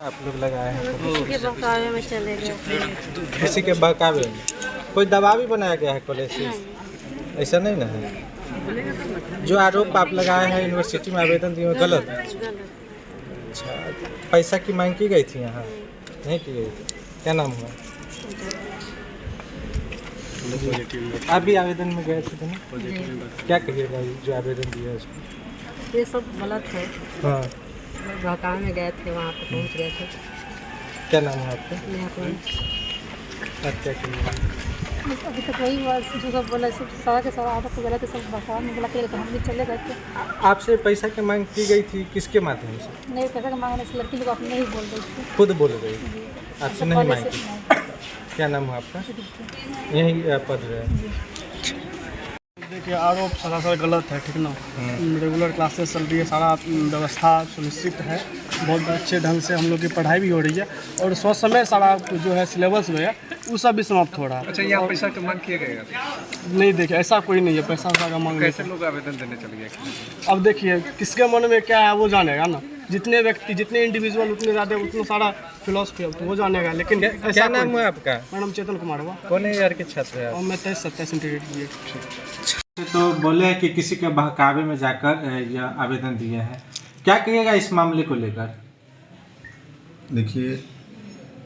आप लोग लगाए हैं किसी के बहकावे में चले गए। किसी के बहकावे में कोई दबाव भी बनाया गया है कॉलेज से? ऐसा नहीं ना है। जो आरोप आप लगाए हैं यूनिवर्सिटी में आवेदन दिए गलत है। अच्छा, पैसा की मांग की गई थी यहाँ? नहीं की गई थी। क्या नाम हुआ? आप भी आवेदन में गए थे ना? क्या कहिएगा जो आवेदन दिया है उसको? ये सब गलत है। हाँ, बहकावे में गए थे, वहाँ पे पहुँच गए थे। क्या नाम है आपका? आप क्या कहिएगा? अभी तक वही बात जो सब बोला, सब सारा के सारा आदत गलत है, सब बहकावे में बोला कि हम भी चले गए थे। आपसे पैसा की मांग की गई थी, किसके माध्यम से? नहीं, पैसा का मांगने से लड़की लोग अपने ही बोल रही थी। खुद बोल रही? आपसे नहीं मांगी? क्या नाम है आपका? यही पढ़ रहे हैं? देखिए, आरोप सरासर गलत है, ठीक ना। रेगुलर क्लासेस चल रही है, सारा व्यवस्था सुनिश्चित है, बहुत अच्छे ढंग से हम लोग की पढ़ाई भी हो रही है और समय सारा जो है सिलेबस में है वो सब भी समाप्त हो रहा है। अच्छा, यहाँ पैसा की मांग किया गया? नहीं, देखिए ऐसा कोई नहीं है, पैसा का मांग। कैसे लोग आवेदन देने चले गए? अब देखिए किसके मन में क्या है वो जानेगा ना। जितने व्यक्ति, जितने इंडिविजुअल, उतने ज़्यादा उतना सारा फिलोसफी है तो वो जानेगा। लेकिन क्या नाम है आपका? मैडम चेतन कुमार हुआ। कौन ईयर के छात्र है? और मैं 23-27 इंटीग्रेटेड। तो बोले हैं कि किसी के बहकावे में जाकर यह आवेदन दिए हैं, क्या कहिएगा इस मामले को लेकर? देखिए,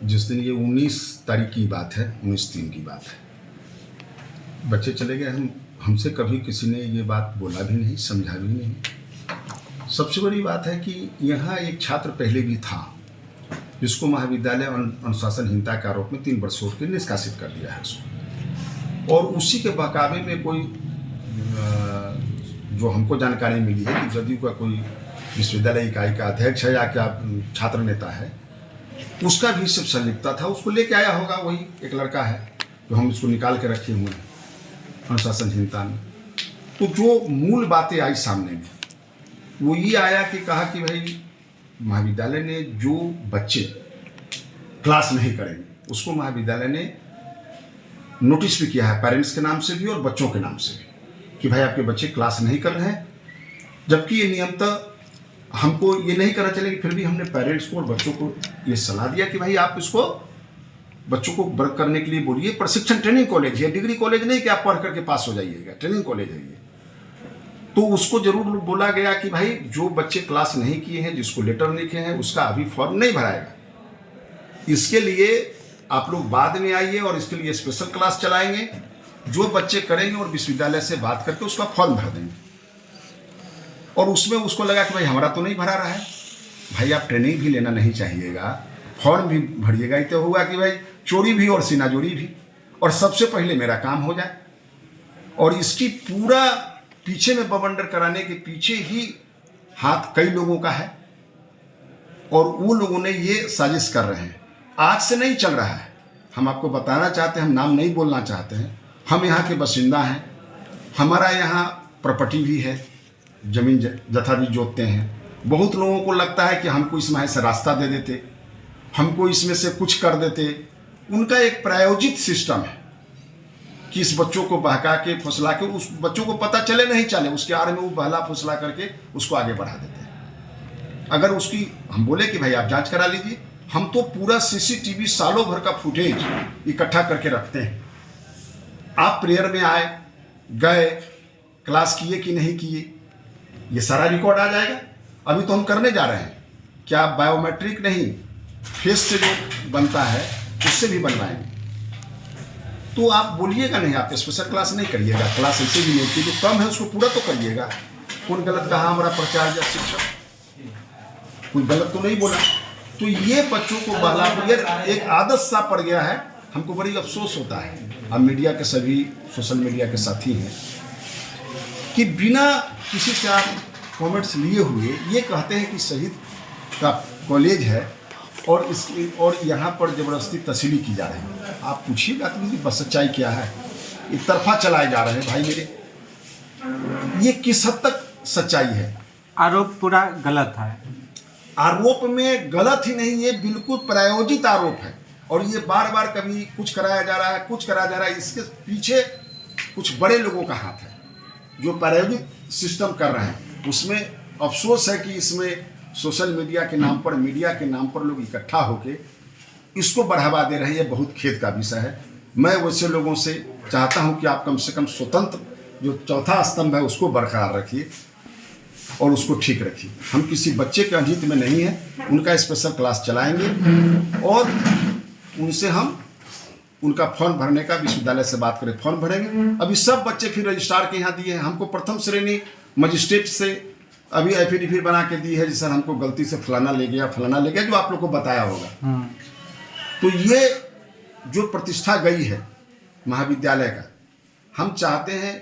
जिस दिन ये 19 तारीख की बात है, 19/3 की बात है, बच्चे चले गए। हमसे कभी किसी ने ये बात बोला भी नहीं, समझा भी नहीं। सबसे बड़ी बात है कि यहाँ एक छात्र पहले भी था जिसको महाविद्यालय अनुशासनहीनता के आरोप में 3 वर्ष छोड़ के निष्कासित कर दिया है उसको। और उसी के बहकावे में कोई जो हमको जानकारी मिली है कि जदयू का कोई विश्वविद्यालय इकाई का अध्यक्ष है या क्या छात्र नेता है, उसका भी सिर्फ संलिप्तता था। उसको लेके आया होगा, वही एक लड़का है जो हम इसको निकाल के रखे हुए हैं अनुशासनहीनता में। तो जो मूल बातें आई सामने में वो ये आया कि कहा कि भाई महाविद्यालय ने जो बच्चे क्लास नहीं करेंगे उसको महाविद्यालय ने नोटिस भी किया है, पेरेंट्स के नाम से भी और बच्चों के नाम से भी, कि भाई आपके बच्चे क्लास नहीं कर रहे हैं। जबकि ये नियमतः हमको ये नहीं करना चाहिए, फिर भी हमने पेरेंट्स को और बच्चों को ये सलाह दिया कि भाई आप इसको बच्चों को वर्क करने के लिए बोलिए। प्रशिक्षण ट्रेनिंग कॉलेज है, डिग्री कॉलेज नहीं कि आप पढ़ करके पास हो जाइएगा, ट्रेनिंग कॉलेज है ये। तो उसको जरूर बोला गया कि भाई जो बच्चे क्लास नहीं किए हैं, जिसको लेटर लिखे हैं, उसका अभी फॉर्म नहीं भराएगा। इसके लिए आप लोग बाद में आइए और इसके लिए स्पेशल क्लास चलाएंगे। जो बच्चे करेंगे और विश्वविद्यालय से बात करके उसका फॉर्म भर देंगे। और उसमें उसको लगा कि भाई हमारा तो नहीं भरा रहा है। भाई आप ट्रेनिंग भी लेना नहीं चाहिएगा, फॉर्म भी भरिएगा। ये तो हुआ कि भाई चोरी भी और सीनाजोरी भी, और सबसे पहले मेरा काम हो जाए। और इसकी पूरा पीछे में बवंडर कराने के पीछे ही हाथ कई लोगों का है और वो लोगों ने ये साजिश कर रहे हैं। आज से नहीं चल रहा है, हम आपको बताना चाहते हैं, हम नाम नहीं बोलना चाहते हैं। हम यहाँ के बासिंदा हैं, हमारा यहाँ प्रॉपर्टी भी है, जमीन जथा भी जोतते हैं। बहुत लोगों को लगता है कि हमको इसमें से रास्ता दे देते, हमको इसमें से कुछ कर देते। उनका एक प्रायोजित सिस्टम है कि इस बच्चों को बहका के फुसला के, उस बच्चों को पता चले नहीं चले, उसके आड़ में वो बहला फुसला करके उसको आगे बढ़ा देते हैं। अगर उसकी हम बोले कि भाई आप जांच करा लीजिए, हम तो पूरा CCTV सालों भर का फुटेज इकट्ठा करके रखते हैं। आप प्रेयर में आए, गए, क्लास किए कि नहीं किए, ये सारा रिकॉर्ड आ जाएगा। अभी तो हम करने जा रहे हैं, क्या बायोमेट्रिक नहीं, फेस से जो बनता है उससे भी बनवाएंगे। तो आप बोलिएगा नहीं, आप स्पेशल क्लास नहीं करिएगा, क्लास ऐसे भी नहीं की, जो कम है उसको पूरा तो करिएगा। कौन गलत कहा हमारा प्राचार्य या शिक्षक? कोई गलत तो नहीं बोला। तो ये बच्चों को बहला एक आदत सा पड़ गया है। हमको बड़ी अफसोस होता है, अब मीडिया के सभी सोशल मीडिया के साथी हैं, कि बिना किसी से आप कमेंट्स लिए हुए ये कहते हैं कि शहीद का कॉलेज है और यहाँ पर ज़बरदस्ती तस्लीम की जा रही है। आप पूछिएगा तो बस सच्चाई क्या है? एक तरफा चलाए जा रहे हैं भाई मेरे, ये किस हद तक सच्चाई है? आरोप पूरा गलत है। आरोप में गलत ही नहीं, ये बिल्कुल प्रायोजित आरोप है। और ये बार बार कभी कुछ कराया जा रहा है, कुछ कराया जा रहा है। इसके पीछे कुछ बड़े लोगों का हाथ है जो प्रायोजित सिस्टम कर रहे हैं। उसमें अफसोस है कि इसमें सोशल मीडिया के नाम पर, मीडिया के नाम पर लोग इकट्ठा होके इसको बढ़ावा दे रहे हैं, ये बहुत खेद का विषय है। मैं वैसे लोगों से चाहता हूं कि आप कम से कम स्वतंत्र जो चौथा स्तंभ है उसको बरकरार रखिए और उसको ठीक रखिए। हम किसी बच्चे के अहित में नहीं है, उनका स्पेशल क्लास चलाएंगे और उनसे हम उनका फॉर्म भरने का विश्वविद्यालय से बात करें, फॉर्म भरेंगे। अभी सब बच्चे फिर रजिस्ट्रार के यहाँ दिए हैं, हमको प्रथम श्रेणी मजिस्ट्रेट से अभी एफिडेविट बना के दी है जी सर हमको गलती से फलाना ले गया, जो आप लोग को बताया होगा। तो ये जो प्रतिष्ठा गई है महाविद्यालय का, हम चाहते हैं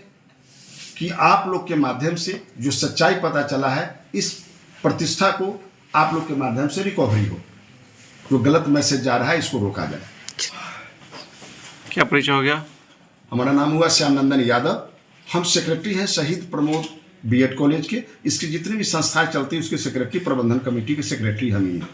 कि आप लोग के माध्यम से जो सच्चाई पता चला है, इस प्रतिष्ठा को आप लोग के माध्यम से रिकवरी हो, जो गलत मैसेज जा रहा है इसको रोका जाए। क्या परिचय हो गया? हमारा नाम हुआ श्यामनंदन यादव, हम सेक्रेटरी हैं शहीद प्रमोद बीएड कॉलेज के। इसकी जितनी भी संस्थाएं चलती है उसके सेक्रेटरी, प्रबंधन कमेटी के सेक्रेटरी हम ही हैं।